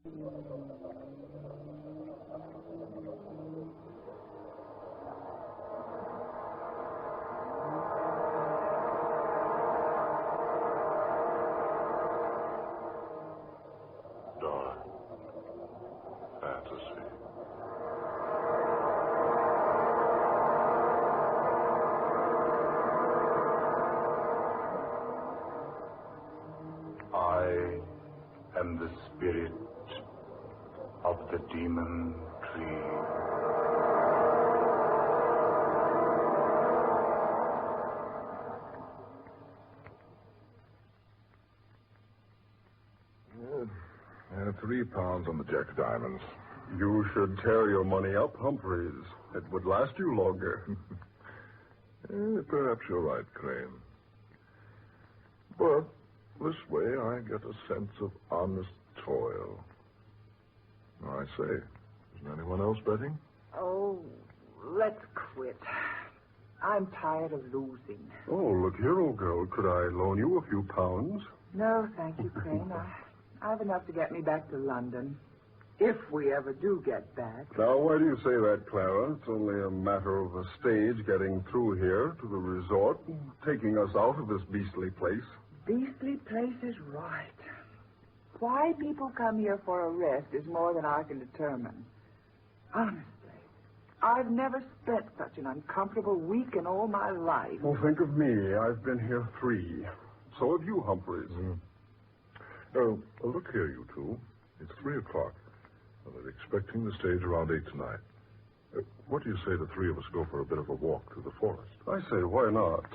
Dark fantasy. I am the spirit of the demon tree. £3 on the Jack of Diamonds. You should tear your money up, Humphreys. It would last you longer. Perhaps you're right, Crane. But this way I get a sense of honest toil. I say, isn't anyone else betting? Oh, let's quit. I'm tired of losing. Oh, look here, old girl. Could I loan you a few pounds? No, thank you, Crane. I have enough to get me back to London. If we ever do get back. Now, why do you say that, Clara? It's only a matter of a stage getting through here to the resort, taking us out of this beastly place. Beastly place is right. Why people come here for a rest is more than I can determine. Honestly, I've never spent such an uncomfortable week in all my life. Well, think of me. I've been here 3. So have you, Humphreys. Oh, look here, you two. It's 3 o'clock. They're expecting the stage around 8 tonight. What do you say the 3 of us go for a bit of a walk through the forest? I say, why not?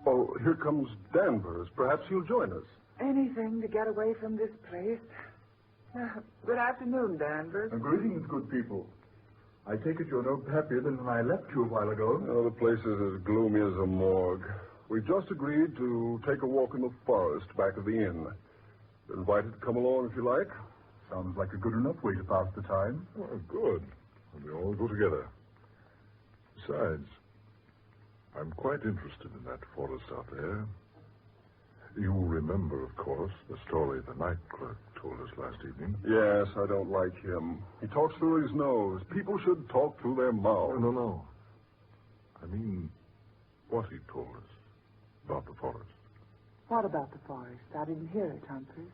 Oh, here comes Danvers. Perhaps he'll join us. Anything to get away from this place. Good afternoon, Danvers. Greetings, good people. I take it you're no happier than when I left you a while ago. Oh, the place is as gloomy as a morgue. We've just agreed to take a walk in the forest back of the inn. You're invited to come along if you like. Sounds like a good enough way to pass the time. Oh, good. We all go together. Besides, I'm quite interested in that forest out there. You remember, of course, the story the night clerk told us last evening? Yes, I don't like him. He talks through his nose. People should talk through their mouths. No. I mean, what he told us about the forest. What about the forest? I didn't hear it, Humphrey.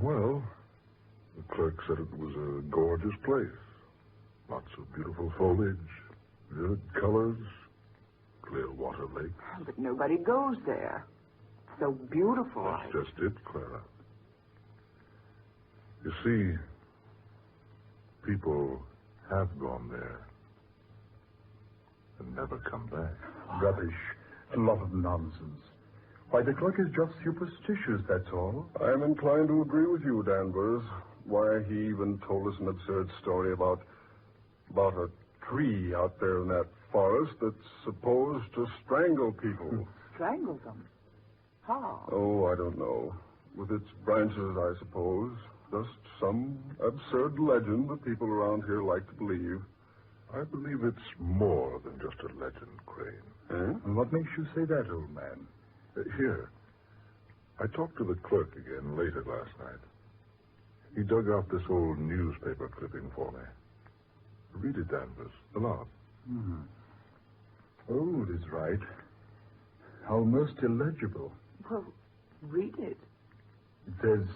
Well, the clerk said it was a gorgeous place. Lots of beautiful foliage, vivid colors, clear water lakes. But nobody goes there. So beautiful. That's just it, Clara. You see, people have gone there and never come back. Rubbish. A lot of nonsense. Why, the clerk is just superstitious, that's all. I'm inclined to agree with you, Danvers. Why, he even told us an absurd story about a tree out there in that forest that's supposed to strangle people. Strangle them? How? Oh, I don't know. With its branches, I suppose. Just some absurd legend that people around here like to believe. I believe it's more than just a legend, Crane. And what makes you say that, old man? Here. I talked to the clerk again later last night. He dug out this old newspaper clipping for me. Read it, Danvers, aloud. Oh, it is right. Almost illegible. Well, read it. It says,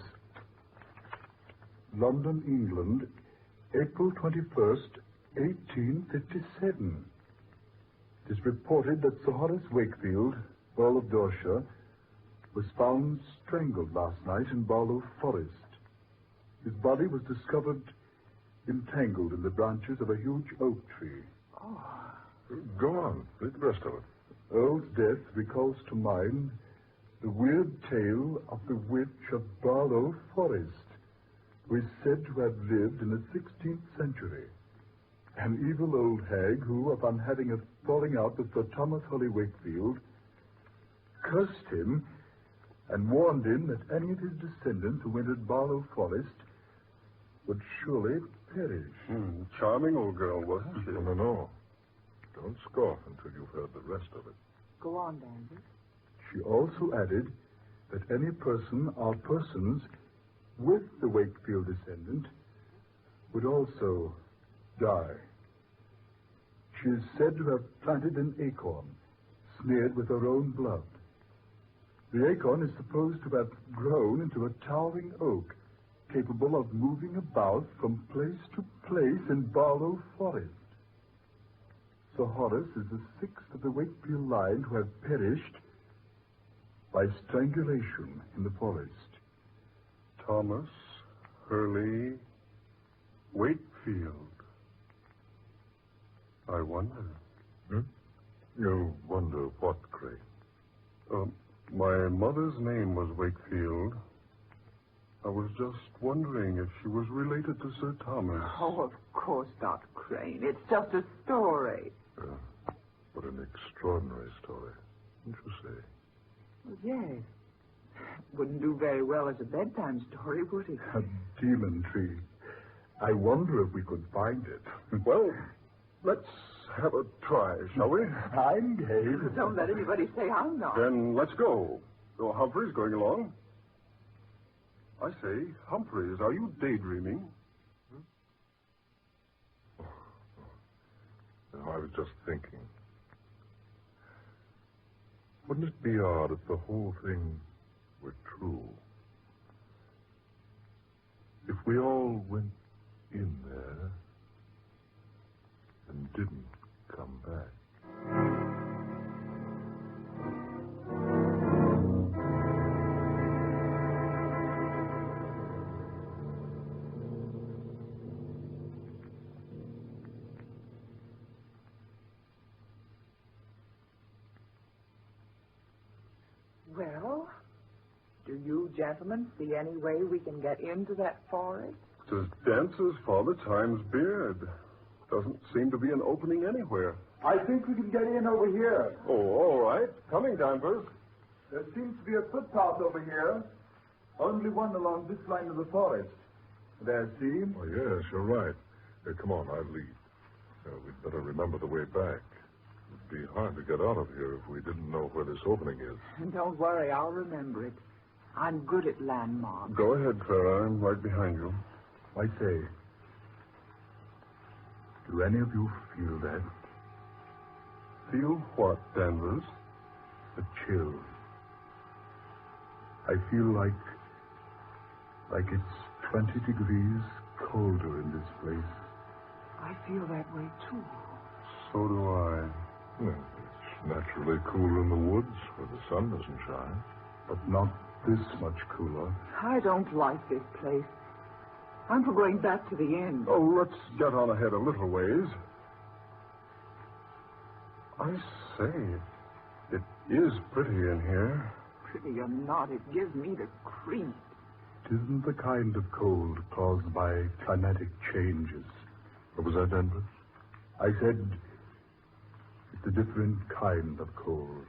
London, England, April 21st, 1857. It is reported that Sir Horace Wakefield, Earl of Dorset, was found strangled last night in Barlow Forest. His body was discovered entangled in the branches of a huge oak tree. Go on. Read the rest of it. Earl's death recalls to mind the weird tale of the witch of Barlow Forest, who is said to have lived in the 16th century. An evil old hag who, upon having a falling out with Sir Thomas Holly Wakefield, cursed him and warned him that any of his descendants who entered Barlow Forest would surely perish. Charming old girl, wasn't she? No. Don't scoff until you've heard the rest of it. Go on, Danvers. She also added that any person or persons with the Wakefield descendant would also die. She is said to have planted an acorn, smeared with her own blood. The acorn is supposed to have grown into a towering oak, capable of moving about from place to place in Barlow Forest. Sir Horace is the sixth of the Wakefield line to have perished by strangulation in the forest. Thomas Hurley Wakefield. I wonder. You wonder what, Craig? My mother's name was Wakefield. I was just wondering if she was related to Sir Thomas. Oh, of course not, Crane. It's just a story. What an extraordinary story, wouldn't you say? Well, yes. Wouldn't do very well as a bedtime story, would it? A demon tree. I wonder if we could find it. Well, let's have a try, shall we? I'm game. Don't let anybody say I'm not. Then let's go. So Humphrey's going along. I say, Humphreys, are you daydreaming? No, I was just thinking. Wouldn't it be odd if the whole thing were true? If we all went in there and didn't come back. Well, do you gentlemen see any way we can get into that forest? It's as dense as Father Time's beard. Doesn't seem to be an opening anywhere. I think we can get in over here. Oh, all right. Coming, Danvers. There seems to be a footpath over here. Only one along this line of the forest. There, see? Oh, yes, you're right. Come on, I'll lead. We'd better remember the way back. It'd be hard to get out of here if we didn't know where this opening is. Don't worry, I'll remember it. I'm good at landmarks. Go ahead, Clara. I'm right behind you. I say, do any of you feel that? Feel what, Danvers? A chill. I feel like it's 20 degrees colder in this place. I feel that way, too. So do I. Well, it's naturally cooler in the woods where the sun doesn't shine. But not this much cooler. I don't like this place. I'm for going back to the inn. Oh, let's get on ahead a little ways. I say, it is pretty in here. Pretty or not, it gives me the creep. It isn't the kind of cold caused by climatic changes. What was that, Denver? I said it's a different kind of cold.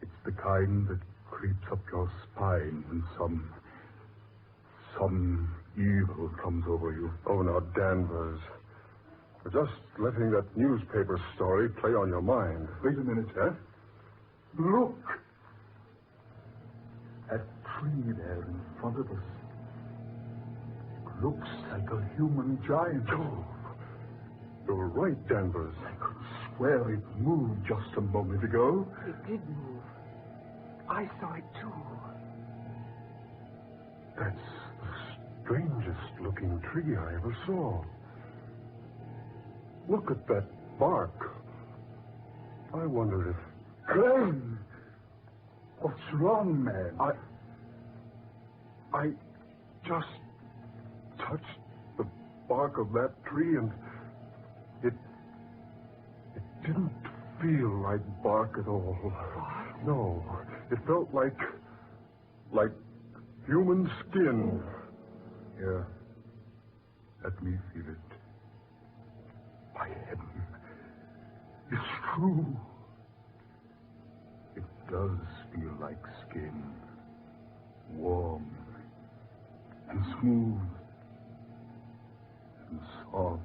It's the kind that creeps up your spine when some evil comes over you. Oh, now, Danvers. You're just letting that newspaper story play on your mind. Wait a minute, huh? Look! That tree there in front of us. It looks like a human giant. Oh, you're right, Danvers. I could swear it moved just a moment ago. It did move. I saw it, too. That's the strangest looking tree I ever saw. Look at that bark. I wonder if... Crane! What's wrong, man? I just touched the bark of that tree and it didn't feel like bark at all. No, it felt like human skin. Here, let me feel it. By heaven, it's true. It does feel like skin. Warm and smooth and soft.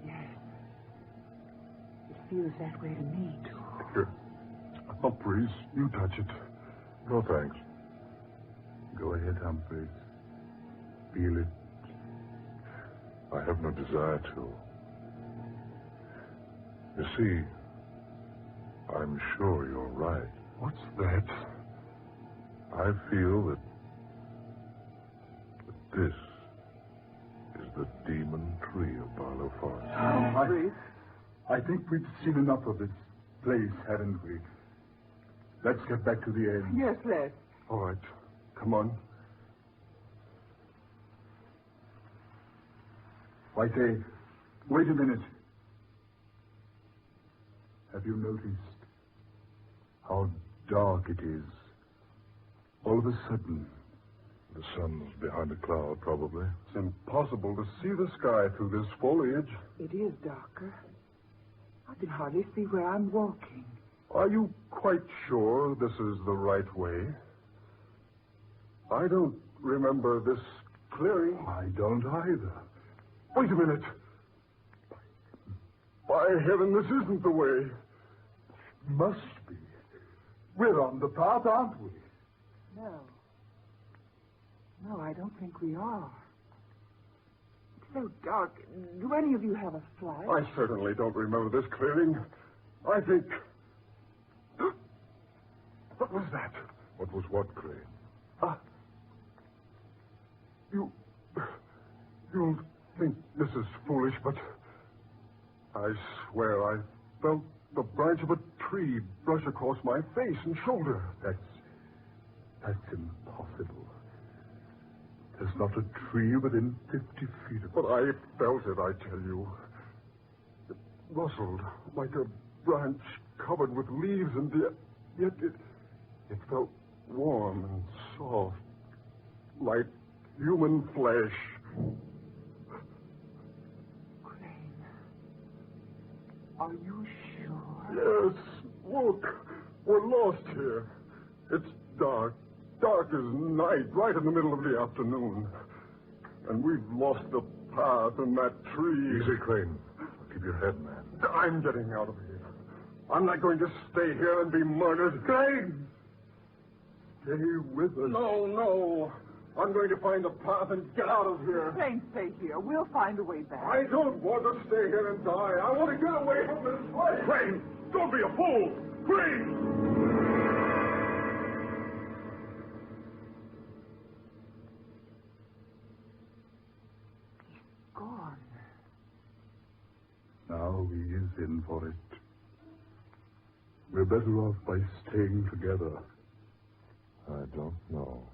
Yes. It feels that way to me, too. Here, Humphreys, you touch it. No, thanks. Go ahead, Humphreys. Feel it. I have no desire to. You see, I'm sure you're right. What's that? I feel that this is the demon tree of Barlow Forest. Humphreys. I think we've seen enough of this place, haven't we? Let's get back to the inn. Yes, let's. All right. Come on. I say, wait a minute. Have you noticed how dark it is? All of a sudden. The sun's behind a cloud, probably. It's impossible to see the sky through this foliage. It is darker. I can hardly see where I'm walking. Are you quite sure this is the right way? I don't remember this clearing. I don't either. Wait a minute. By heaven, this isn't the way. Must be. We're on the path, aren't we? No. No, I don't think we are. It's so dark. Do any of you have a flight? I certainly don't remember this clearing. I think... What was that? What was what, Crane? You'll think this is foolish, but I swear I felt the branch of a tree brush across my face and shoulder. That's impossible. There's not a tree within 50 feet of But I felt it, I tell you. It rustled like a branch covered with leaves, and yet it felt warm and soft, like human flesh. Crane, are you sure? Yes, look, we're lost here. It's dark as night, right in the middle of the afternoon. And we've lost the path in that tree. Easy, Crane. Keep your head, man. I'm getting out of here. I'm not going to stay here and be murdered. Crane! Stay with us. No. I'm going to find a path and get out of here. Crane, stay here. We'll find a way back. I don't want to stay here and die. I want to get away from this place. Crane! Don't be a fool! Crane! Gone. Now he is in for it. We're better off by staying together. I don't know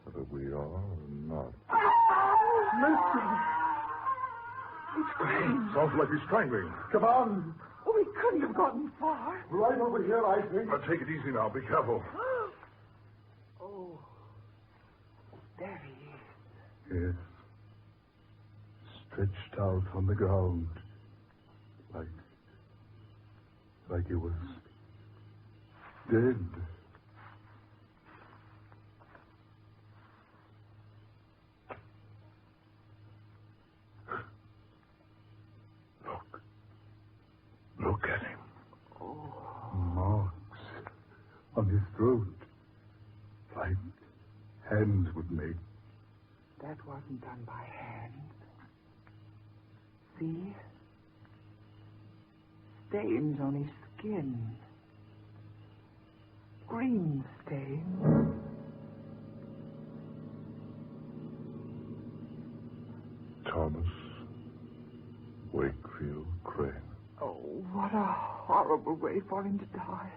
whether we are or not. Listen. It's Crane. Sounds like he's strangling. Come on. Oh, we couldn't have gotten far. Right over here, I think. Now, take it easy now. Be careful. Oh. There he is. Yes. Stretched out on the ground. Like he was dead. Look at him. Marks on his throat. Like hands would make. That wasn't done by hand. See? Stains on his skin. Green stains. Thomas Wakefield Crane. Oh, what a horrible way for him to die.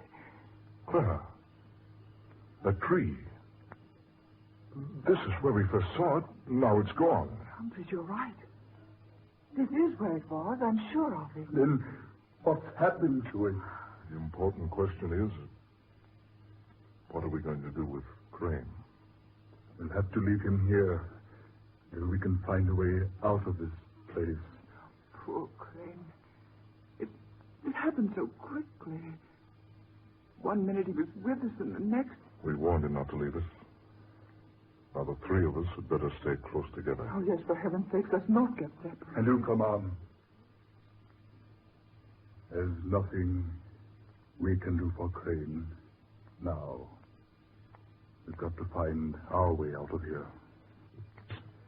Clara, that tree. This is where we first saw it. Now it's gone. Humphreys, you're right. This is where it was. I'm sure of it. Then what's happened to it? The important question is, what are we going to do with Crane? We'll have to leave him here till we can find a way out of this place. Poor Crane. It happened so quickly. 1 minute he was with us, and the next... We warned him not to leave us. Now the three of us had better stay close together. Oh, yes, for heaven's sake, let's not get separated. And you come on. There's nothing we can do for Crane now. We've got to find our way out of here.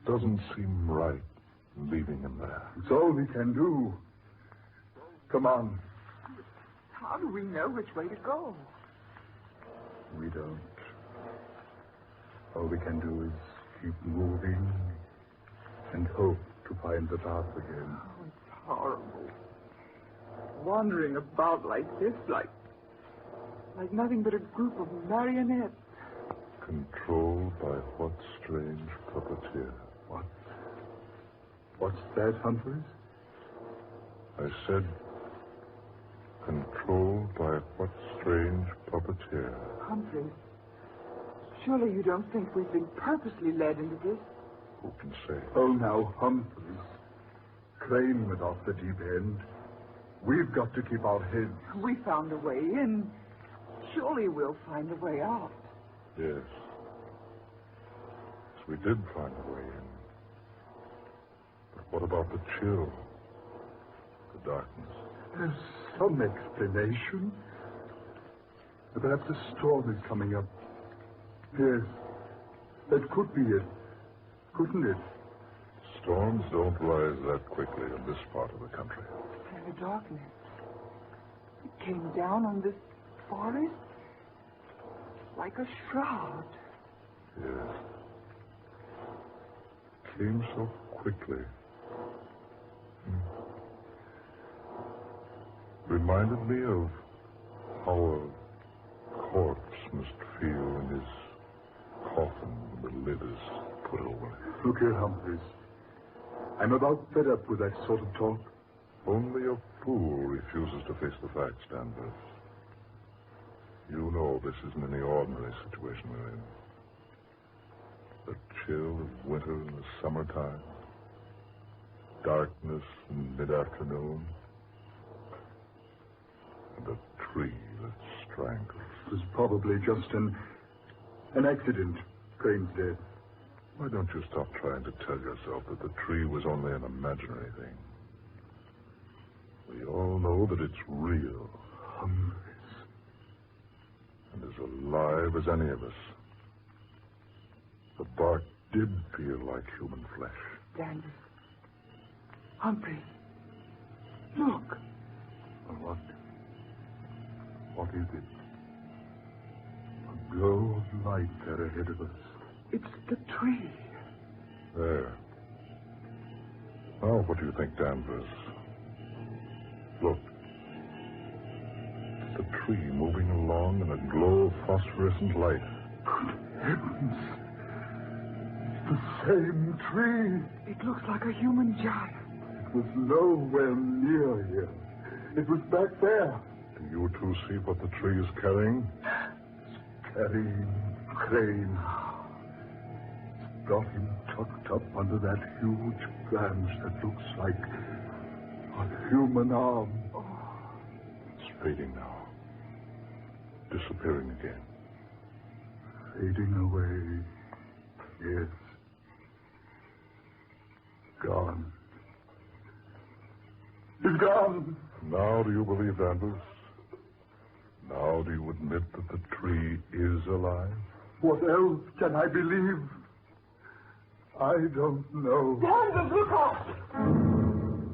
Doesn't seem right leaving him there. It's all we can do. Come on. How do we know which way to go? We don't. All we can do is keep moving and hope to find the path again. Oh, it's horrible. Wandering about like this, like nothing but a group of marionettes. Controlled by what strange puppeteer? What's that, Humphreys? I said, controlled by what strange puppeteer? Humphreys, surely you don't think we've been purposely led into this? Who can say? Oh, now, Humphreys. Crane went off the deep end. We've got to keep our heads. We found a way in. Surely we'll find a way out. Yes. Yes, we did find a way in. But what about the chill? The darkness? There's some explanation. Perhaps a storm is coming up. Yes. That could be it. Couldn't it? Storms don't rise that quickly in this part of the country. And the darkness. It came down on this forest like a shroud. Yes. Came so quickly. Reminded me of how a corpse must feel in his coffin when the lid is put over it. Look here, Humphreys. I'm about fed up with that sort of talk. Only a fool refuses to face the facts, Danvers. You know this isn't any ordinary situation we're in. The chill of winter in the summertime. Darkness in mid-afternoon. And a tree that strangles. It was probably just an accident. Crane's dead. Why don't you stop trying to tell yourself that the tree was only an imaginary thing? We all know that it's real. Humphreys. And as alive as any of us. The bark did feel like human flesh. Danvers. Humphrey. Look. What? What is it? A glow of light there ahead of us. It's the tree. There. Now, what do you think, Danvers? Look. It's the tree moving along in a glow of phosphorescent light. Good heavens. It's the same tree. It looks like a human giant. It was nowhere near here. It was back there. Do you two see what the tree is carrying? It's carrying Crane. It's got him tucked up under that huge branch that looks like a human arm. It's fading now. Disappearing again. Fading away. Yes. Gone. He's gone. Now do you believe, Danvers? Now do you admit that the tree is alive? What else can I believe? I don't know. Danvers, look out!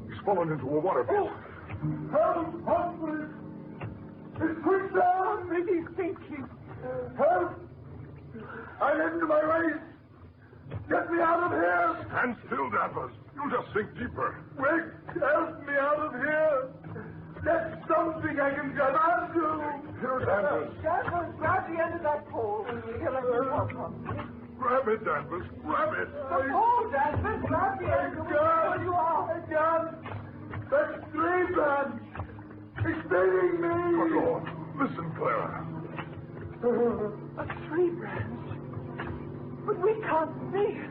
He's fallen into a waterfall. Help! Humphreys! It's quicksand! He's sinking. Help! I'm into my race! Get me out of here! Stand still, Danvers. You'll just sink deeper. Quick! Help me out of here! Get something I can grab onto! Here, Danvers. Danvers, grab the end of that pole. He'll let you help Humphrey. Grab it, Danvers. Grab it. The pole, Danvers. Grab the end of it. Where you are. I can't! That tree branch! It's biting me! Good Lord. Listen, Clara. A tree branch. But we can't see it.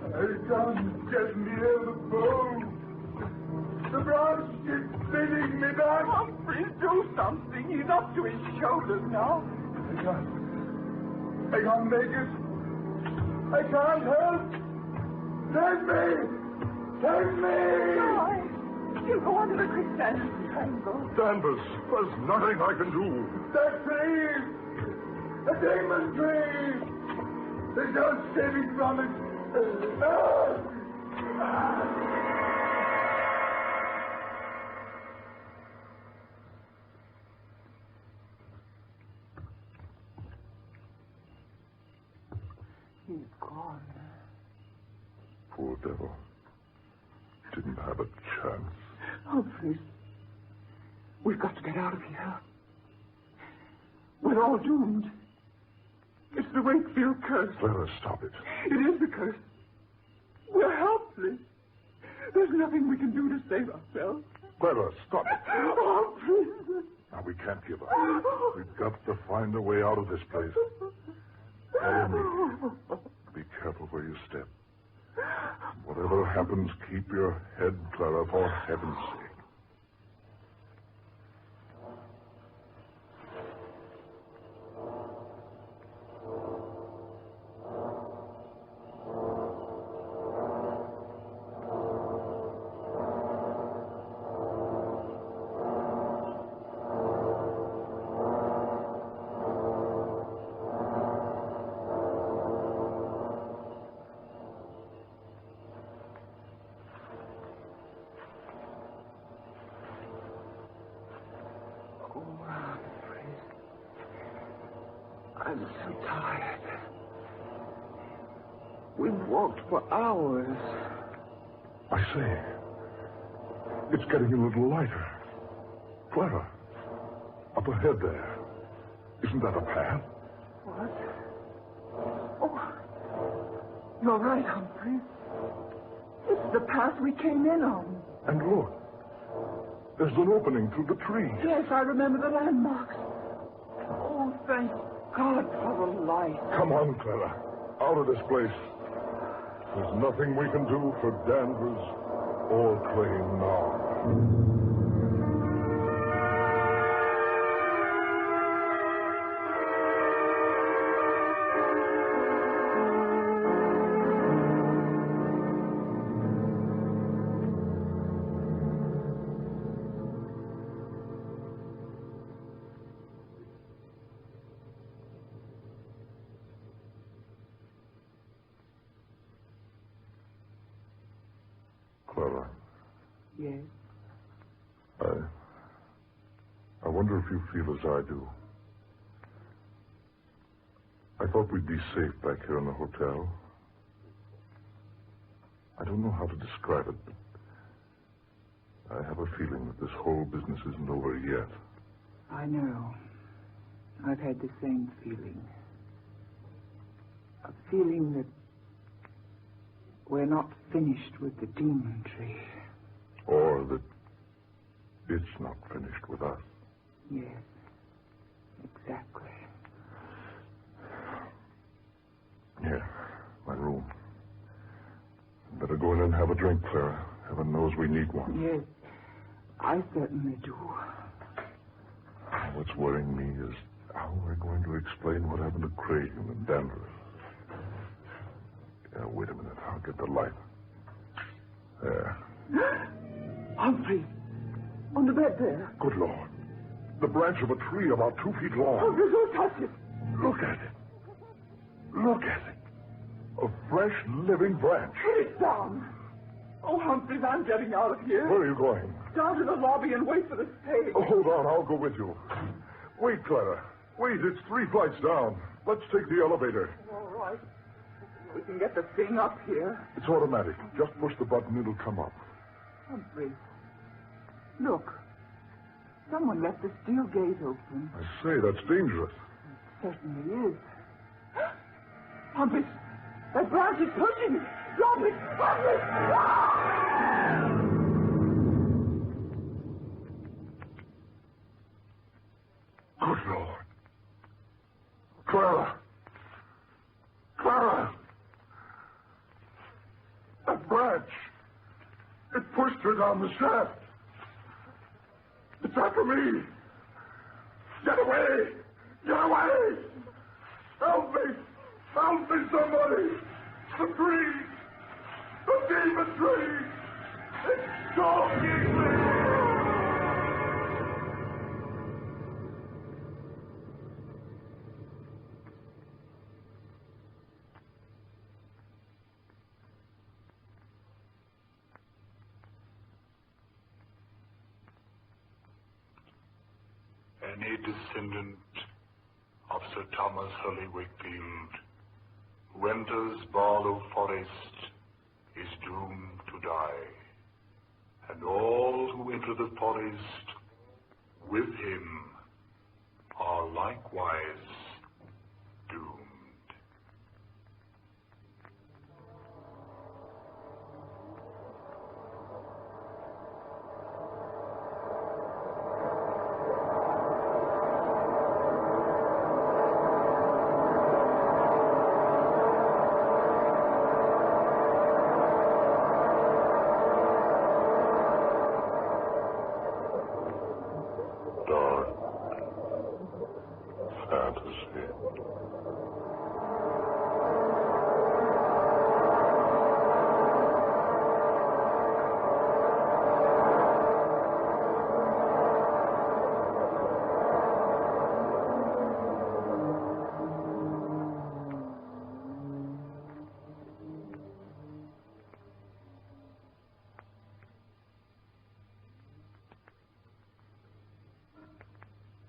I can't get near the pole. The branch keeps biting me back. Humphrey, do something. He's up to his shoulders now. I can't make it. I can't help. Save me! Save me! Why? You go under the quicksand and strangle. Danvers, there's nothing I can do. That tree! The demon tree! There's no saving from it. He's gone. Poor devil. Didn't have a chance. Humphreys, we've got to get out of here. We're all doomed. It's the Wakefield curse. Clara, stop it. It is the curse. We're helpless. There's nothing we can do to save ourselves. Clara, stop it. Humphreys. Now, we can't give up. We've got to find a way out of this place. Follow me. Be careful where you step. Whatever happens, keep your head, Clara, for heaven's sake. I'm so tired. We've walked for hours. I say, it's getting a little lighter. Clara, up ahead there. Isn't that a path? What? Oh, you're right, Humphrey. It's the path we came in on. And look, there's an opening through the trees. Yes, I remember the landmarks. Oh, thank God for the light. Come on, Clara. Out of this place. There's nothing we can do for Danvers or Crane now. Clara. Yes? I wonder if you feel as I do. I thought we'd be safe back here in the hotel. I don't know how to describe it, but I have a feeling that this whole business isn't over yet. I know. I've had the same feeling. A feeling that we're not finished with the demon tree. Or that it's not finished with us. Yes, exactly. Here, my room. Better go in and have a drink, Clara. Heaven knows we need one. Yes, I certainly do. What's worrying me is how we're going to explain what happened to Craig and Danvers. Yeah, wait a minute. I'll get the light. There. Humphrey, on the bed there. Good Lord. The branch of a tree about 2 feet long. Humphrey, don't touch it. Look at it. Look at it. A fresh, living branch. Put it down. Oh, Humphreys, I'm getting out of here. Where are you going? Down to the lobby and wait for the stage. Oh, hold on. I'll go with you. Wait, Clara. Wait, it's 3 flights down. Let's take the elevator. All right. We can get the thing up here. It's automatic. Just push the button. It'll come up. Humphrey, look. Someone left the steel gate open. I say, that's dangerous. It certainly is. Humphrey, that branch is pushing. Drop it! Humphrey! Good Lord. Clara. Clara. That branch. It pushed her down the shaft. It's after me. Get away. Get away. Help me. Help me, somebody. The tree. The demon tree. It's stalking me. any descendant of Sir Thomas Hurley Wakefield who enters Barlow Forest is doomed to die, and all who enter the forest with him are likewise doomed.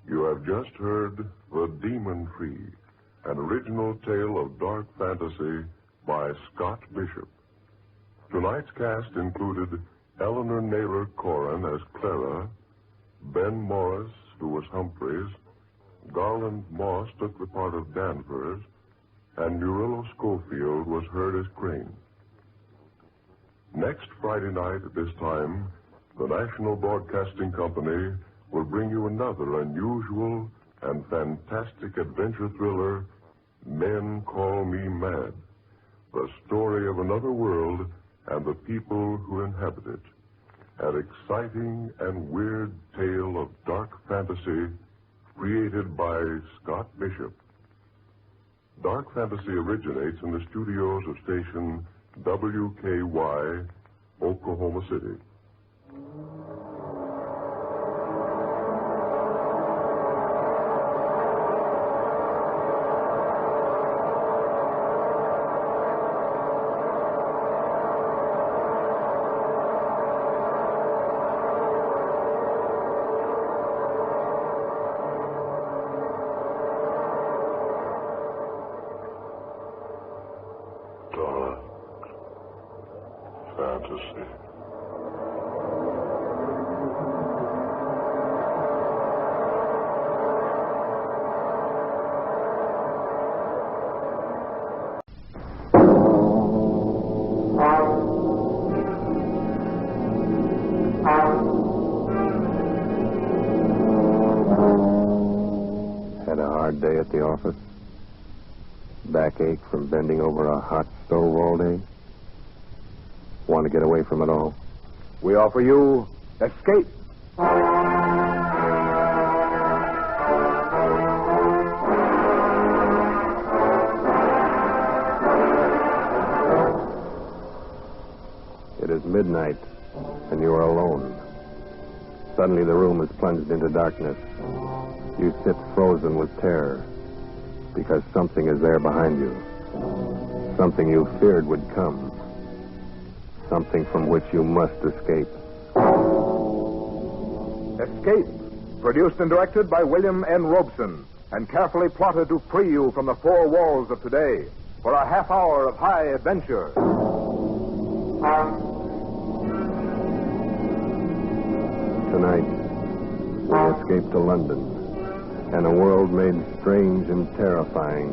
You have just heard The Demon Tree, an original tale of dark fantasy by Scott Bishop. Tonight's cast included Eleanor Naylor Coyne as Clara, Ben Morris, who was Humphreys, Garland Moss took the part of Danvers, and Murillo Schofield was heard as Crane. Next Friday night at this time, the National Broadcasting Company will bring you another unusual and fantastic adventure thriller, Men Call Me Mad, the story of another world and the people who inhabit it. An exciting and weird tale of dark fantasy created by Scott Bishop. Dark fantasy originates in the studios of station WKY, Oklahoma City. Fantasy. Had a hard day at the office? Backache from bending over a hot stove all day? Want to get away from it all? We offer you escape. It is midnight, and you are alone. Suddenly the room is plunged into darkness. You sit frozen with terror, because something is there behind you. Something you feared would come. Something from which you must escape. Escape, produced and directed by William N. Robeson, and carefully plotted to free you from the four walls of today for a half hour of high adventure. Tonight, we escape to London and a world made strange and terrifying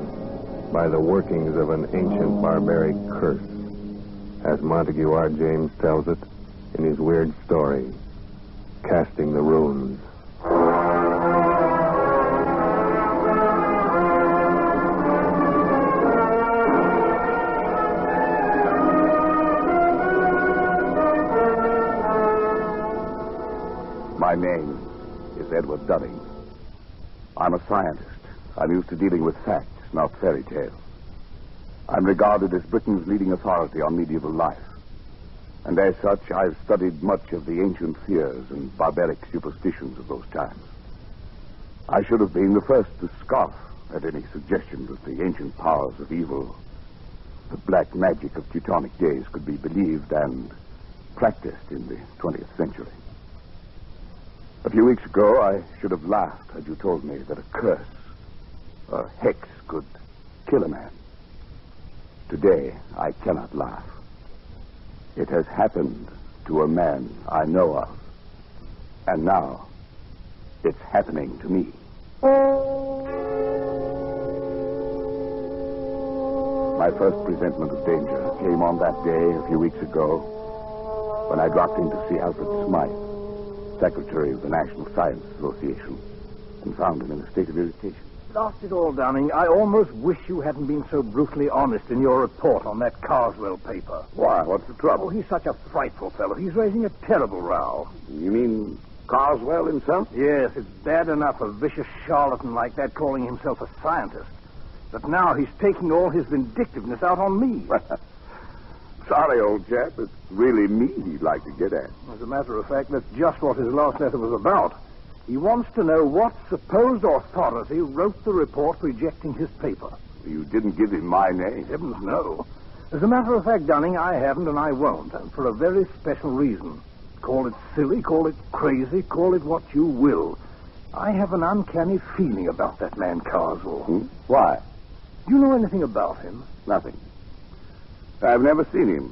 by the workings of an ancient barbaric curse, as Montague R. James tells it in his weird story, Casting the Runes. My name is Edward Dunning. I'm a scientist. I'm used to dealing with facts, not fairy tales. I'm regarded as Britain's leading authority on medieval life. And as such, I've studied much of the ancient fears and barbaric superstitions of those times. I should have been the first to scoff at any suggestion that the ancient powers of evil, the black magic of Teutonic days, could be believed and practiced in the 20th century. A few weeks ago, I should have laughed had you told me that a curse, a hex, could kill a man. Today, I cannot laugh. It has happened to a man I know of. And now, it's happening to me. My first presentiment of danger came on that day a few weeks ago when I dropped in to see Alfred Smythe, Secretary of the National Science Association, and found him in a state of irritation. Lost it all, Dunning. I almost wish you hadn't been so brutally honest in your report on that Carswell paper. Why? What's the trouble? Oh, he's such a frightful fellow. He's raising a terrible row. You mean Carswell himself? Yes, it's bad enough a vicious charlatan like that calling himself a scientist. But now he's taking all his vindictiveness out on me. Sorry, old chap. It's really me he'd like to get at. As a matter of fact, that's just what his last letter was about. He wants to know what supposed authority wrote the report rejecting his paper. You didn't give him my name. Heavens, no. As a matter of fact, Dunning, I haven't and I won't, and for a very special reason. Call it silly, call it crazy, call it what you will. I have an uncanny feeling about that man Carswell. Why? Do you know anything about him? Nothing. I've never seen him.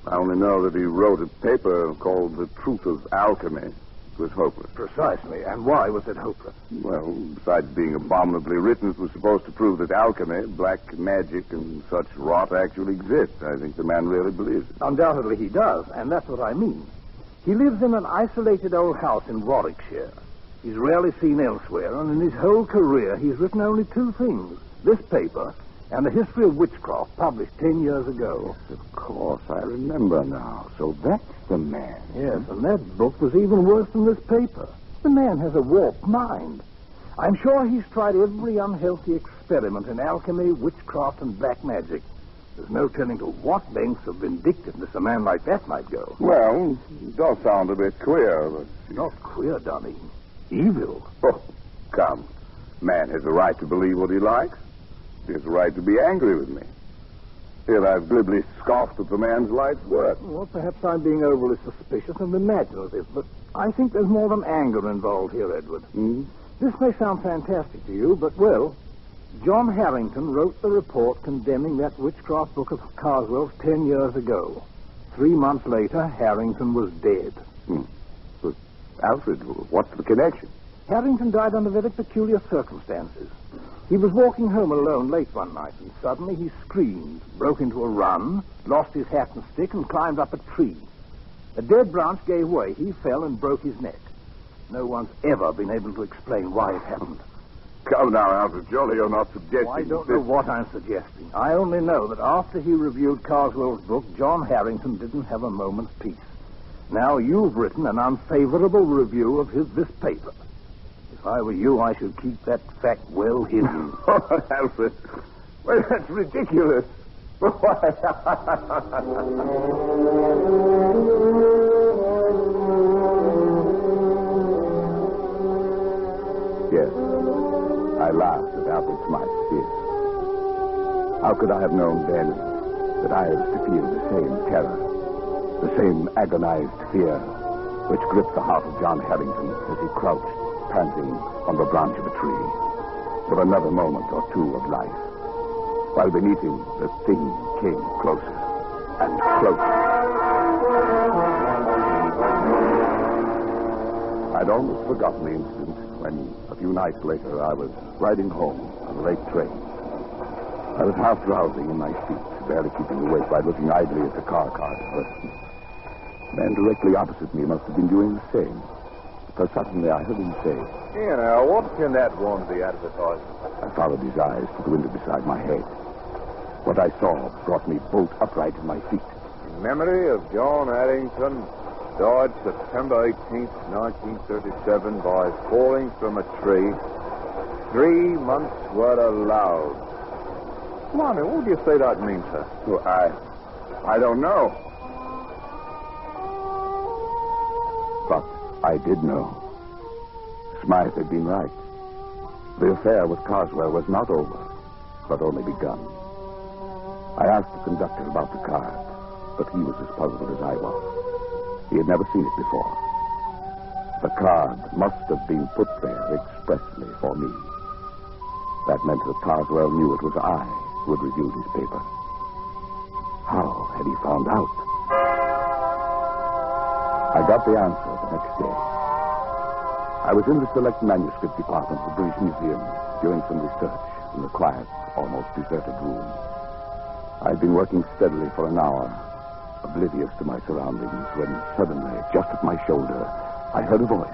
I only know that he wrote a paper called The Truth of Alchemy. It was hopeless. Precisely. And why was it hopeless? Well, besides being abominably written, it was supposed to prove that alchemy, black magic, and such rot actually exist. I think the man really believes it. Undoubtedly he does, and that's what I mean. He lives in an isolated old house in Warwickshire. He's rarely seen elsewhere, and in his whole career he's written only two things. This paper and the history of witchcraft published 10 years ago. Yes, of course. I remember now. So that's the man. Yes, and that book was even worse than this paper. The man has a warped mind. I'm sure he's tried every unhealthy experiment in alchemy, witchcraft, and black magic. There's no telling to what lengths of vindictiveness a man like that might go. Well, it does sound a bit queer, but... Not queer, Dunning. Evil. Oh, come. Man has a right to believe what he likes. He has a right to be angry with me. Here I've glibly scoffed at the man's life's work. Well, perhaps I'm being overly suspicious and imaginative, but I think there's more than anger involved here, Edward. This may sound fantastic to you, but, well, John Harrington wrote the report condemning that witchcraft book of Carswell's 10 years ago. 3 months later, Harrington was dead. But, Alfred, what's the connection? Harrington died under very peculiar circumstances. He was walking home alone late one night, and suddenly he screamed, broke into a run, lost his hat and stick, and climbed up a tree. A dead branch gave way. He fell and broke his neck. No one's ever been able to explain why it happened. Come now, Alfred. Surely you're not suggesting... I don't know what I'm suggesting. I only know that after he reviewed Carswell's book, John Harrington didn't have a moment's peace. Now you've written an unfavorable review of this paper. If I were you, I should keep that fact well hidden. Oh, Alfred. Well, that's ridiculous. Yes, I laughed at Alfred Smythe's fear. How could I have known then that I was to feel the same terror, the same agonized fear which gripped the heart of John Harrington as he crouched, panting on the branch of a tree, for another moment or two of life, while beneath him the thing came closer and closer. I'd almost forgotten the incident when, a few nights later, I was riding home on a late train. I was half drowsing in my seat, barely keeping awake by looking idly at the car card. The man directly opposite me must have been doing the same. For suddenly I heard him say, "Here now, what can that one be advertising?" I followed his eyes to the window beside my head. What I saw brought me bolt upright in my feet. In memory of John Harrington, died September 18th, 1937, by falling from a tree. 3 months were allowed. Blimey, what do you say that means, sir? Well, I don't know. But I did know. Smythe had been right. The affair with Carswell was not over, but only begun. I asked the conductor about the card, but he was as puzzled as I was. He had never seen it before. The card must have been put there expressly for me. That meant that Carswell knew it was I who had reviewed his paper. How had he found out? I got the answer the next day. I was in the select manuscript department of the British Museum doing some research in the quiet, almost deserted room. I'd been working steadily for an hour, oblivious to my surroundings, when suddenly, just at my shoulder, I heard a voice.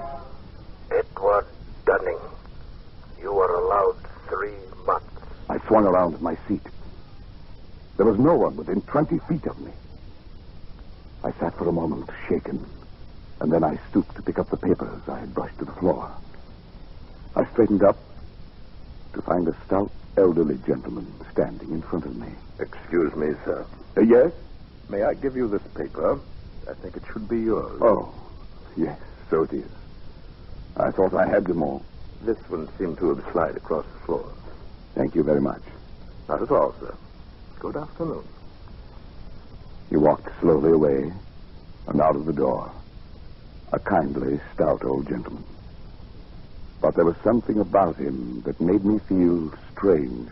Edward Dunning, you are allowed 3 months. I swung around in my seat. There was no one within 20 feet of me. I sat for a moment, shaken, and then I stooped to pick up the papers I had brushed to the floor. I straightened up to find a stout, elderly gentleman standing in front of me. Excuse me, sir. Yes? May I give you this paper? I think it should be yours. Oh, yes, so it is. I thought I had them all. This one seemed to have slid across the floor. Thank you very much. Not at all, sir. Good afternoon. He walked slowly away and out of the door. A kindly, stout old gentleman. But there was something about him that made me feel strange.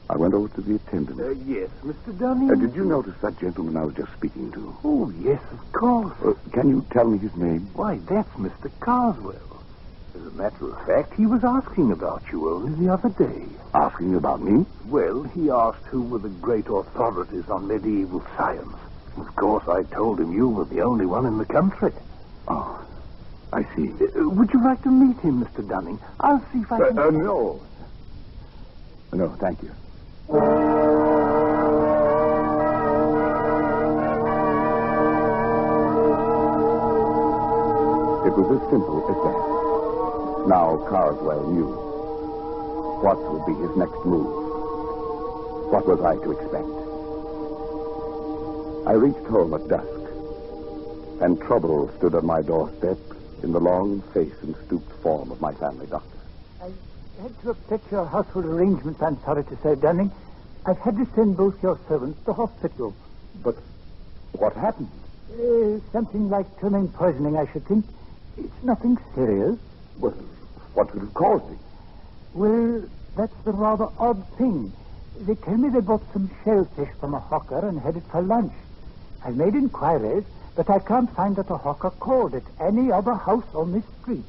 I went over to the attendant. Yes, Mr. Dunning. Did you notice that gentleman I was just speaking to? Oh, yes, of course. Can you tell me his name? Why, that's Mr. Carswell. As a matter of fact, he was asking about you only the other day. Asking about me? Well, he asked who were the great authorities on medieval science. Of course, I told him you were the only one in the country. Oh, I see. Would you like to meet him, Mr. Dunning? I'll see if I can... No. No, thank you. It was as simple as that. Now Carswell knew. What would be his next move? What was I to expect? I reached home at dusk, and trouble stood on my doorstep in the long face and stooped form of my family doctor. I had to upset your household arrangements, I'm sorry to say, Dunning. I've had to send both your servants to hospital. But what happened? Something like ptomaine poisoning, I should think. It's nothing serious. Well, what could have caused it? Well, that's the rather odd thing. They tell me they bought some shellfish from a hawker and had it for lunch. I've made inquiries, but I can't find that the hawker called at any other house on this street.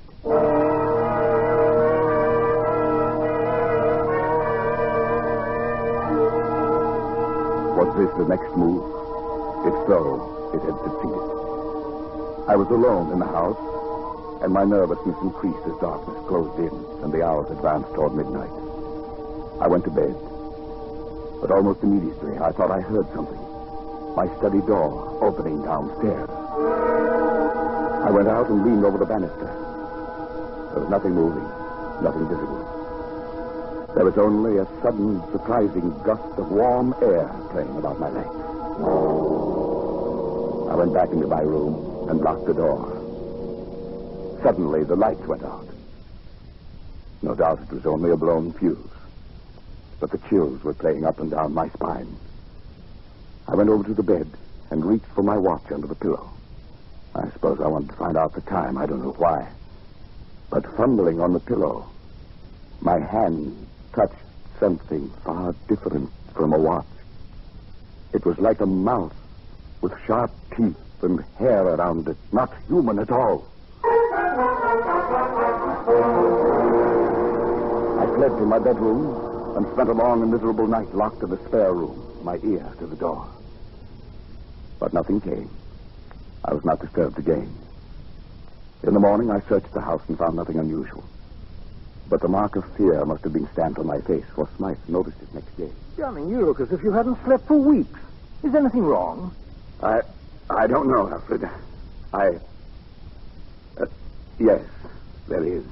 Was this the next move? If so, it had succeeded. I was alone in the house, and my nervousness increased as darkness closed in and the hours advanced toward midnight. I went to bed, but almost immediately I thought I heard something. My study door opening downstairs. I went out and leaned over the banister. There was nothing moving, nothing visible. There was only a sudden, surprising gust of warm air playing about my legs. I went back into my room and locked the door. Suddenly, the lights went out. No doubt it was only a blown fuse, but the chills were playing up and down my spine. I went over to the bed and reached for my watch under the pillow. I suppose I wanted to find out the time. I don't know why. But fumbling on the pillow, my hand touched something far different from a watch. It was like a mouth with sharp teeth and hair around it, not human at all. I fled to my bedroom and spent a long and miserable night locked in the spare room, my ear to the door. But nothing came. I was not disturbed again. In the morning, I searched the house and found nothing unusual. But the mark of fear must have been stamped on my face, for Smythe noticed it next day. Dunning, you look as if you hadn't slept for weeks. Is anything wrong? I don't know, Alfred. Yes, there is.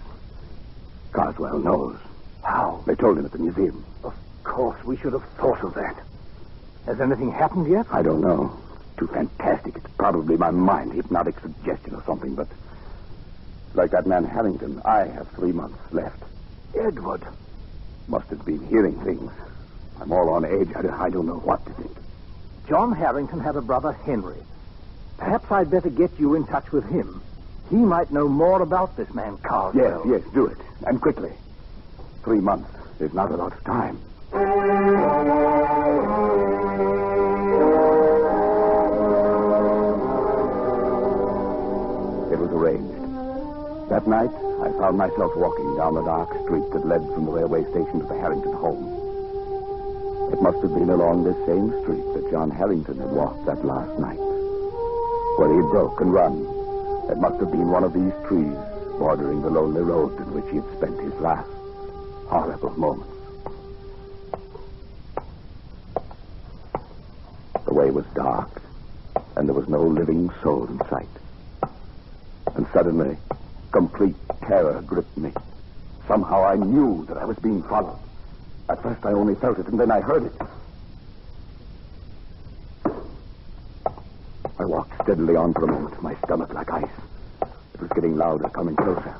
Carswell knows. How? They told him at the museum. Of course, we should have thought of that. Has anything happened yet? I don't know. Too fantastic. It's probably my mind, hypnotic suggestion or something, but like that man Harrington, I have 3 months left. Edward. Must have been hearing things. I'm all on edge. I don't know what to think. John Harrington had a brother, Henry. Perhaps I'd better get you in touch with him. He might know more about this man, Carswell. Yes, do it. And quickly. 3 months is not a lot of time. It was arranged. That night, I found myself walking down the dark street that led from the railway station to the Harrington home. It must have been along this same street that John Harrington had walked that last night. Where he had broke and run. It must have been one of these trees bordering the lonely road in which he had spent his last horrible moments. The way was dark, and there was no living soul in sight. And suddenly, complete terror gripped me. Somehow I knew that I was being followed. At first I only felt it, and then I heard it. I walked steadily on for a moment, my stomach like ice. It was getting louder, coming closer.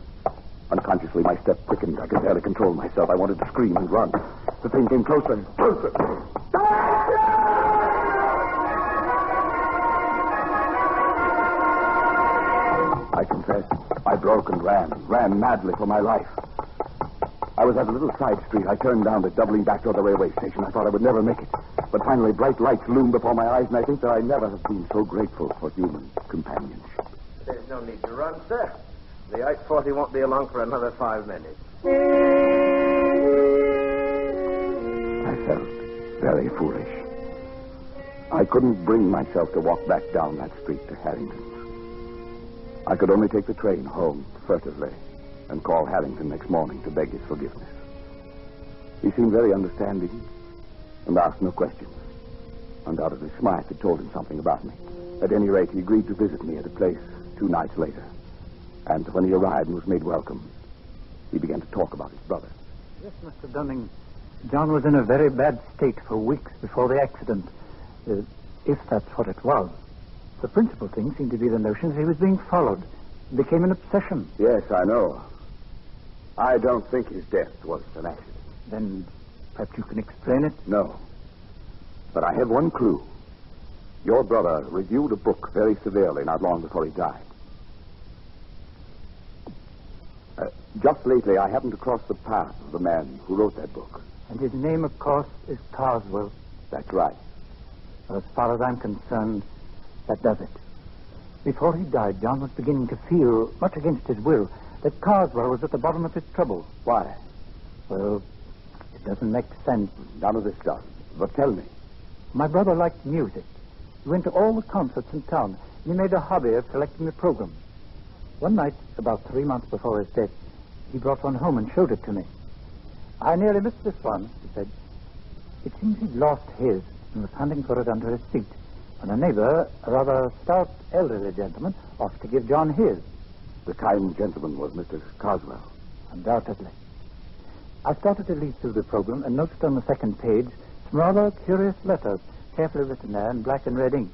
Unconsciously, my step quickened. I could barely control myself. I wanted to scream and run. The thing came closer and closer. I confess, I broke and ran madly for my life. I was at a little side street. I turned down it, doubling back toward the railway station. I thought I would never make it. But finally, bright lights loomed before my eyes, and I think that I never have been so grateful for human companionship. There's no need to run, sir. The 840 won't be along for another 5 minutes. I felt very foolish. I couldn't bring myself to walk back down that street to Harrington's. I could only take the train home furtively and call Harrington next morning to beg his forgiveness. He seemed very understanding and asked no questions. Undoubtedly, Smythe had told him something about me. At any rate, he agreed to visit me at a place 2 nights later. And when he arrived and was made welcome, he began to talk about his brother. Yes, Mr. Dunning. John was in a very bad state for weeks before the accident, if that's what it was. The principal thing seemed to be the notion that he was being followed. It became an obsession. Yes, I know. I don't think his death was an accident. Then perhaps you can explain it? No. But I have one clue. Your brother reviewed a book very severely not long before he died. Just lately, I happened to cross the path of the man who wrote that book. And his name, of course, is Carswell. That's right. Well, as far as I'm concerned, that does it. Before he died, John was beginning to feel, much against his will, that Carswell was at the bottom of his trouble. Why? Well, it doesn't make sense. None of this does. But tell me. My brother liked music. He went to all the concerts in town, and he made a hobby of selecting the program. One night, about 3 months before his death, he brought one home and showed it to me. I nearly missed this one, he said. It seems he'd lost his and was hunting for it under his seat, when a neighbor, a rather stout elderly gentleman, offered to give John his. The kind gentleman was Mr. Carswell. Undoubtedly. I started to leaf through the program and noticed on the second page some rather curious letters, carefully written there in black and red ink.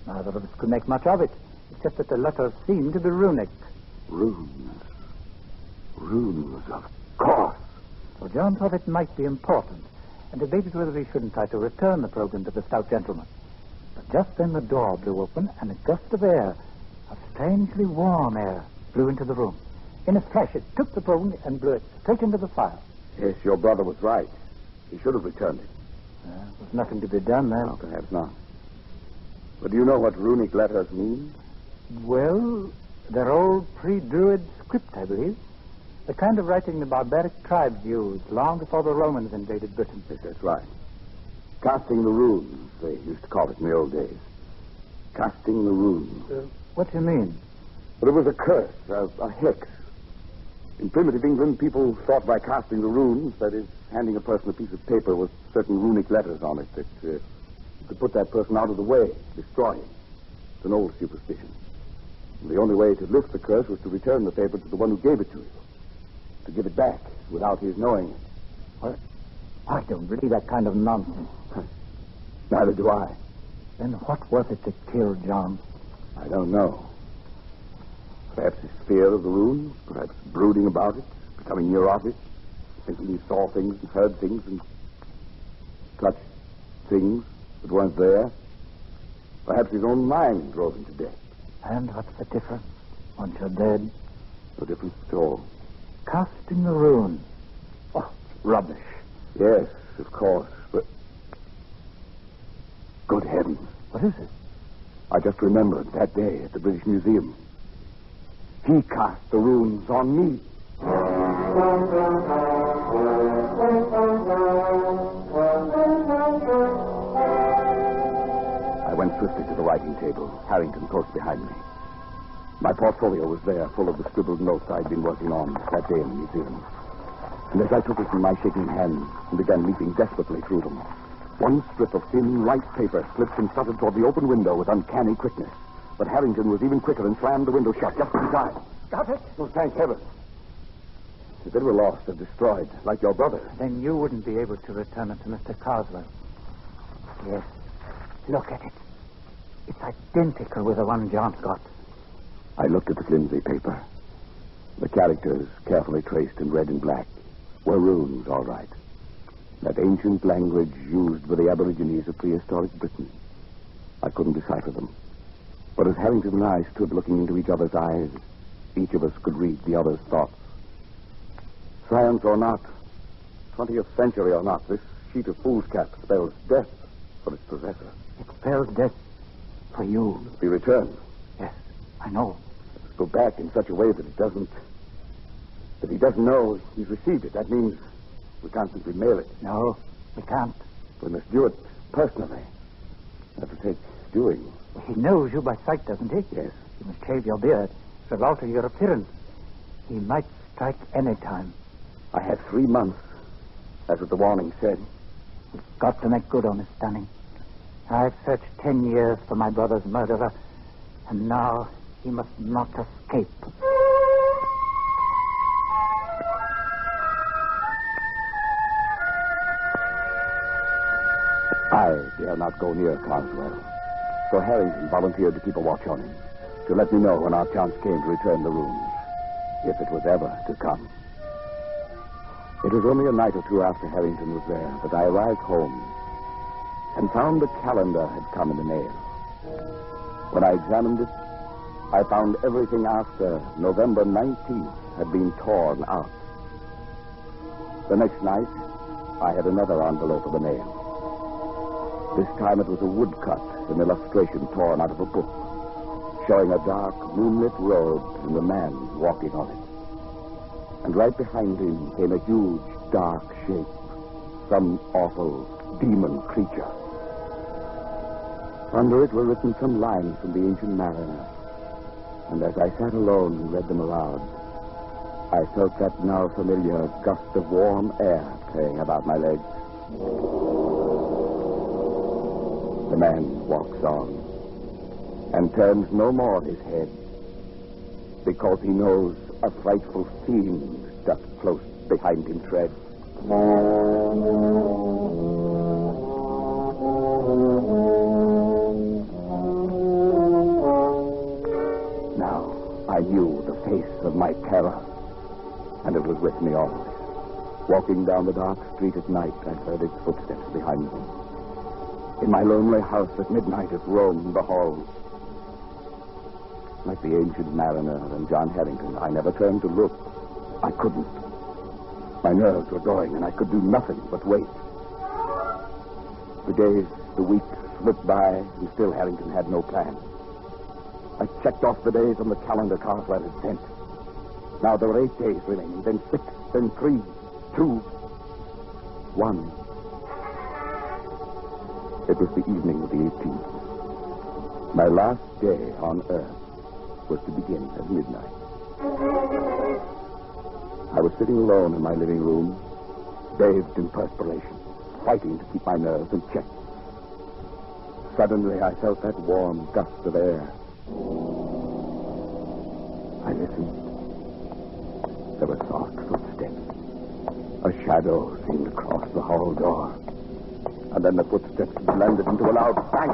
Neither of us could make much of it, except that the letters seemed to be runic. Runes. Runes, of course. Well, John thought it might be important, and debated whether he shouldn't try to return the program to the stout gentleman. But just then the door blew open, and a gust of air, a strangely warm air, blew into the room. In a flash, it took the program and blew it straight into the fire. Yes, your brother was right. He should have returned it. There was nothing to be done then. No, perhaps not. But do you know what runic letters mean? Well, they're old pre-Druid script, I believe. The kind of writing the barbaric tribes used long before the Romans invaded Britain. Yes, that's right. Casting the runes, they used to call it in the old days. Casting the runes. What do you mean? Well, it was a curse, a hex. In primitive England, people thought by casting the runes, that is, handing a person a piece of paper with certain runic letters on it, that could put that person out of the way, destroy him. It's an old superstition. And the only way to lift the curse was to return the paper to the one who gave it to you. To give it back without his knowing it. What? I don't believe that kind of nonsense. Neither do I. Then what was it that killed John? I don't know. Perhaps his fear of the runes, perhaps brooding about it, becoming near of it, thinking he saw things and heard things and touched things that weren't there. Perhaps his own mind drove him to death. And what's the difference? Once you're dead, No difference at all. casting the rune. Oh, rubbish. Yes, of course, but... Good heavens. What is it? I just remembered that day at the British Museum. He cast the runes on me. I went swiftly to the writing table, Harrington close behind me. My portfolio was there, full of the scribbled notes I'd been working on that day in the museum. And as I took it in my shaking hand and began leaping desperately through them, one strip of thin, light paper slipped and fluttered toward the open window with uncanny quickness. But Harrington was even quicker and slammed the window shut just in time. Got it? Oh, thank heaven. If it were lost or destroyed, like your brother. Then you wouldn't be able to return it to Mr. Carswell. Yes. Look at it. It's identical with the one John's got. I looked at the flimsy paper. The characters, carefully traced in red and black, were runes, all right. That ancient language used by the Aborigines of prehistoric Britain. I couldn't decipher them. But as Harrington and I stood looking into each other's eyes, each of us could read the other's thoughts. Science or not, 20th century or not, this sheet of foolscap spells death for its possessor. It spells death for you. Must be returned. Yes, I know. Let's go back in such a way that he doesn't know he's received it. That means we can't simply mail it. No, we can't. We must do it personally. That'll take doing. He knows you by sight, doesn't he? Yes. You must shave your beard. It'll alter your appearance. He might strike any time. I have 3 months. That's what the warning said. We've got to make good on this, Dunning. I've searched 10 years for my brother's murderer, and now he must not escape. I dare not go near Carswell, so Harrington volunteered to keep a watch on him, to let me know when our chance came to return the runes, if it was ever to come. It was only a night or two after Harrington was there that I arrived home and found the calendar had come in the mail. When I examined it, I found everything after November 19th had been torn out. The next night, I had another envelope of the mail. This time it was a woodcut, an illustration torn out of a book, showing a dark, moonlit road and a man walking on it. And right behind him came a huge, dark shape, some awful demon creature. Under it were written some lines from the Ancient Mariner, and as I sat alone and read them aloud, I felt that now familiar gust of warm air playing about my legs. The man walks on and turns no more his head because he knows a frightful fiend doth close behind him tread. Now I knew the face of my terror, and it was with me always. Walking down the dark street at night, I heard its footsteps behind me. In my lonely house at midnight, it roamed the halls. Like the Ancient Mariner and John Harrington, I never turned to look. I couldn't. My nerves were going, and I could do nothing but wait. The days, the weeks slipped by, and still Harrington had no plan. I checked off the days on the calendar Carswell had sent. Now there were 8 days remaining, then 6, then 3, 2, 1. It was the evening of the 18th. My last day on Earth was to begin at midnight. I was sitting alone in my living room, bathed in perspiration, fighting to keep my nerves in check. Suddenly, I felt that warm gust of air. I listened. There were soft footsteps. A shadow seemed to cross the hall door. And then the footsteps blended into a loud bang.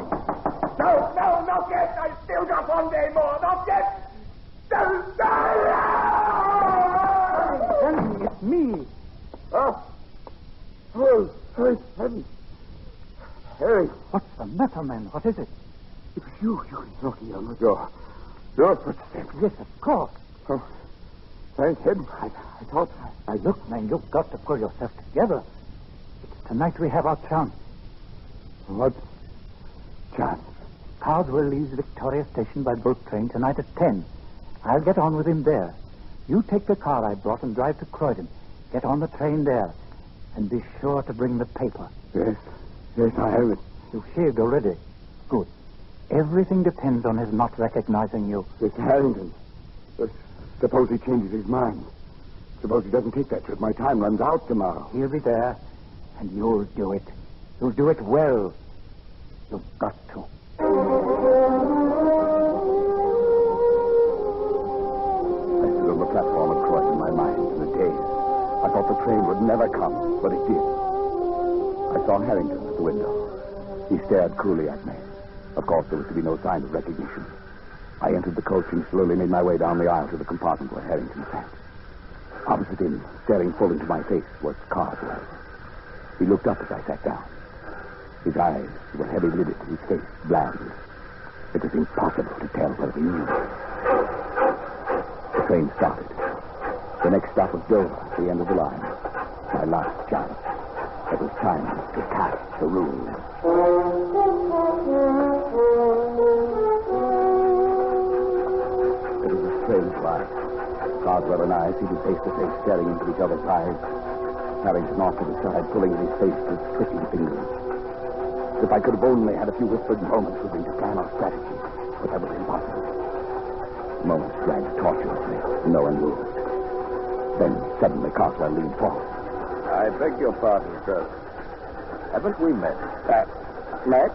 No, not yet. I still got 1 day more. Not yet. Sandy, it's me. Oh, heavens. Harry. What's the matter, man? What is it? It was you knocking on the door. Your footsteps? Yes, of course. Oh, thank him. I thought... Now, look, man, you've got to pull yourself together. It's tonight we have our chance. What chance? Carswell leaves Victoria Station by boat train tonight at 10. I'll get on with him there. You take the car I brought and drive to Croydon. Get on the train there. And be sure to bring the paper. Yes, I have it. You've shaved already. Good. Everything depends on his not recognizing you. Mr. Harrington, suppose he changes his mind. Suppose he doesn't take that trip. My time runs out tomorrow. He'll be there, and you'll do it. You'll do it well. You've got to. I stood on the platform at Croydon, my mind in a daze. I thought the train would never come, but it did. I saw Harrington at the window. He stared coolly at me. Of course, there was to be no sign of recognition. I entered the coach and slowly made my way down the aisle to the compartment where Harrington sat. Opposite him, staring full into my face, was Carswell. He looked up as I sat down. His eyes were heavy-lidded, his face bland. It was impossible to tell whether he knew. The train started. The next stop was Dover, the end of the line. My last chance. It was time to cast the rune. It was a strange ride. Carswell and I seated face to face, staring into each other's eyes. Harrington off to the side, pulling at his face with twitching fingers. If I could have only had a few whispered moments with him to plan our strategy, but that was impossible. Moments dragged tortuously. No one moved. Then suddenly Carswell leaned forward. I beg your pardon, sir. Haven't we met? Met?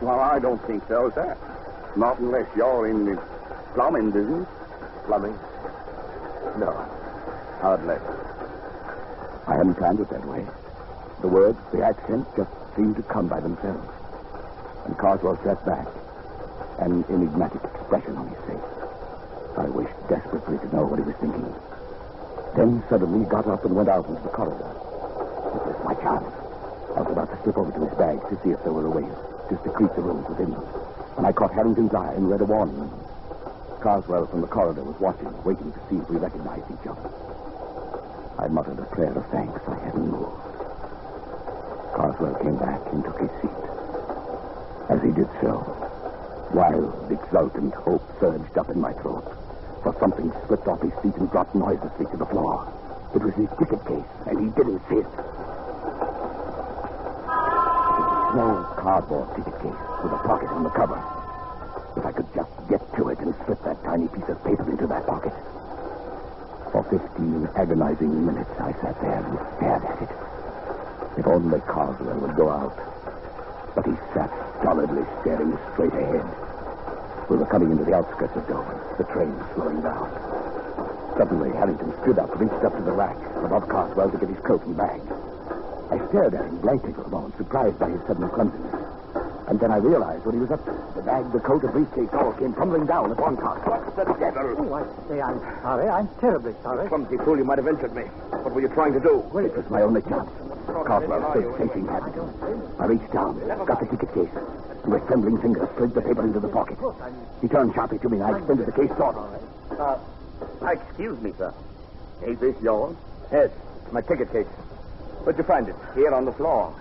Well, I don't think so, sir. Not unless you're in the plumbing business. Plumbing? No. Hardly. I hadn't planned it that way. The words, the accent, just seemed to come by themselves. And Carswell sat back, an enigmatic expression on his face. I wished desperately to know what he was thinking. Then suddenly he got up and went out into the corridor. It was my chance. I was about to slip over to his bag to see if there were a way to secrete the rooms within them, when I caught Harrington's eye and read a warning. Carswell from the corridor was watching, waiting to see if we recognized each other. I muttered a prayer of thanks. I hadn't moved. Carswell came back and took his seat. As he did so, wild, exultant hope surged up in my throat. For something slipped off his feet and dropped noiselessly to the floor. It was his ticket case, and he didn't see it. It was a small cardboard ticket case with a pocket on the cover. If I could just get to it and slip that tiny piece of paper into that pocket. For 15 agonizing minutes, I sat there and stared at it. If only Carswell would go out. But he sat stolidly staring straight ahead. We were coming into the outskirts of Dover, the train slowing down. Suddenly, Harrington stood up, reached up to the rack above Carswell to get his coat and bag. I stared at him blankly for a moment, surprised by his sudden clumsiness. And then I realized what he was up to. The bag, the coat, the briefcase all came tumbling down upon Carswell. What the devil? Oh, I say I'm sorry. I'm terribly sorry. Clumsy fool, you might have injured me. What were you trying to do? It was my only chance. Carswell stood facing Harrington. I reached down, got the ticket case, and with trembling fingers slid the paper into the pocket. He turned sharply to me, and I extended the case toward him. Excuse me, sir. Ain't this yours? Yes, it's my ticket case. Where'd you find it? Here on the floor.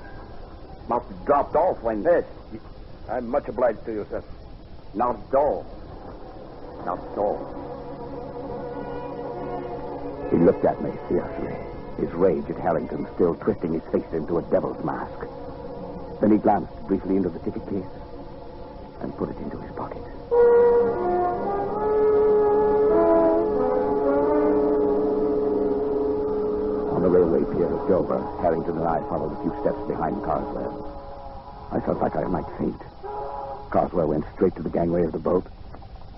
Must have dropped off when... Yes. I'm much obliged to you, sir. Not at all. Not at all. He looked at me fiercely, his rage at Harrington still twisting his face into a devil's mask. Then he glanced briefly into the ticket case and put it into his pocket. On the railway pier at Dover, Harrington and I followed a few steps behind Carswell. I felt like I might faint. Carswell went straight to the gangway of the boat,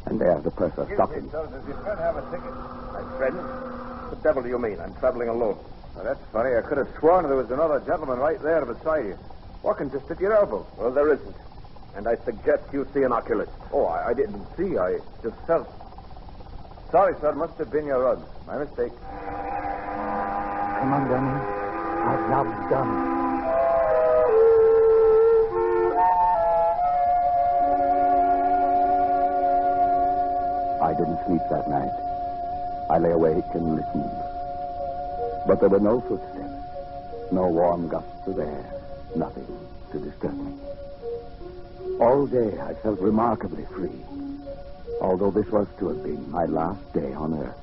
and there the purser stopped him. Does your friend have a ticket? My friend? What the devil do you mean? I'm traveling alone. Well, that's funny. I could have sworn there was another gentleman right there beside you, walking just at your elbow. Well, there isn't. And I suggest you see an oculist. Oh, I didn't see. I just felt. Sorry, sir. Must have been your rug. My mistake. Come on, Danny. Our job's done. I didn't sleep that night. I lay awake and listened. But there were no footsteps, no warm gusts of air, nothing to disturb me. All day I felt remarkably free, although this was to have been my last day on Earth.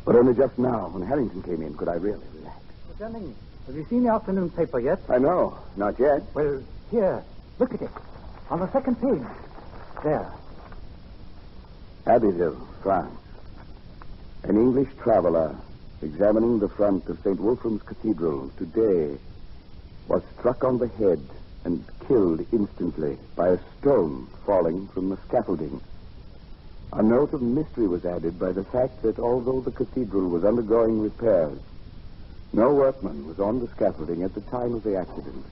But only just now, when Harrington came in, could I really relax. Mr. Jennings, have you seen the afternoon paper yet? I know. Not yet. Well, here, look at it. On the second page. There. Abbeville, France. An English traveler examining the front of St. Wolfram's Cathedral today was struck on the head and killed instantly by a stone falling from the scaffolding. A note of mystery was added by the fact that although the cathedral was undergoing repairs, no workman was on the scaffolding at the time of the accident.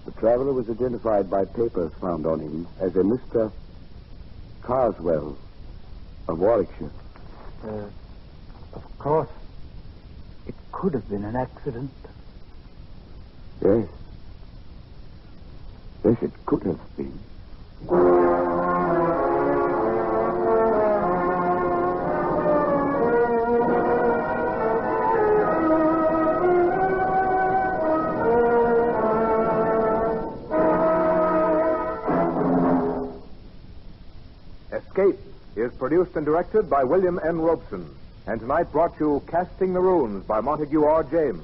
The traveler was identified by papers found on him as a Mr. Carswell of Warwickshire. Of course, it could have been an accident. Yes. Yes, it could have been. Escape is produced and directed by William N. Robeson, and tonight brought you Casting the Runes by Montague R. James,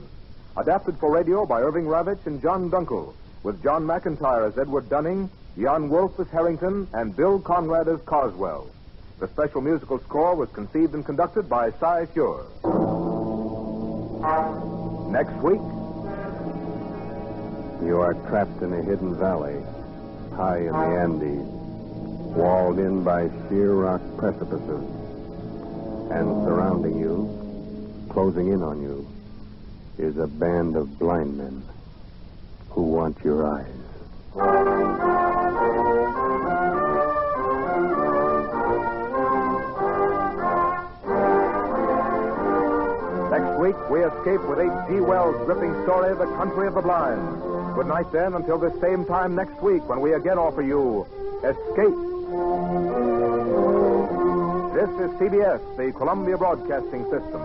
adapted for radio by Irving Ravitch and John Dunkel, with John McIntyre as Edward Dunning, Jan Wolfe as Harrington, and Bill Conrad as Carswell. The special musical score was conceived and conducted by Cy Shure. Next week, you are trapped in a hidden valley, high in the Andes, walled in by sheer rock precipices, and surrounding you, closing in on you, is a band of blind men who want your eyes. next week we escape with H.G. Wells' gripping story, The Country of the Blind. Good night, then, until this same time next week when we again offer you Escape. This is CBS, the Columbia Broadcasting System.